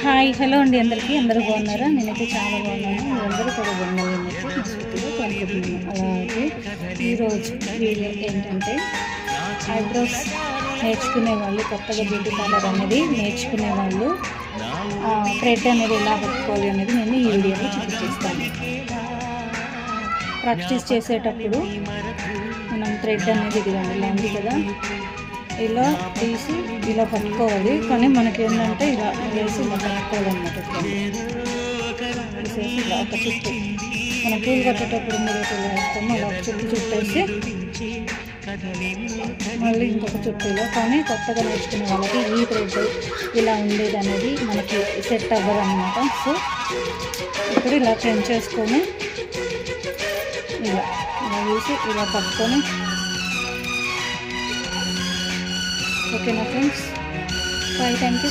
Hi hello అండి అందరూ బాగున్నారా? నేనైతే చాలా బాగున్నాను. మీరందరూ కూడా బాగున్నారని మనస్ఫూర్తిగా కోరుకుంటున్నాను. అలాగే ఈరోజు వీడియో ఏంటంటే ఐబ్రోస్ నేర్చుకునే వాళ్ళు, కొత్తగా బ్యూటీ పార్లర్ అనేది నేర్చుకునే వాళ్ళు థ్రెడ్ అనేది ఎలా పట్టుకోవాలి అనేది నేను ఈ వీడియోలో చూపిస్తాను. ప్రాక్టీస్ చేసేటప్పుడు మనం థ్రెడ్ అనేది ఇదిగండి ఇలా ఉంది కదా, ఇలా తీసి ఇలా పట్టుకోవాలి. కానీ మనకి ఏంటంటే ఇలా వేసి ఇలా పట్టుకోవాలన్నమాట. తీసేసి ఇలా ఒక చుట్టూ మనం పూలు కట్టేటప్పుడు మీరు ఇలా వేస్తాము, అలా ఒక చుట్టూ చుట్టేసి మళ్ళీ ఇంకొక చుట్టూలో. కానీ కొత్తగా నేర్చుకునే వాళ్ళకి ఈ థ్రెడ్ ఇలా ఉండేది అనేది మనకి సెట్ అవ్వదు అనమాట. సో ఇప్పుడు ఇలా ట్రెండ్ చేసుకొని ఇలా ఇలా వేసి ఇలా పట్టుకొని, ఓకేనా ఫ్రెండ్స్? Bye, thank you.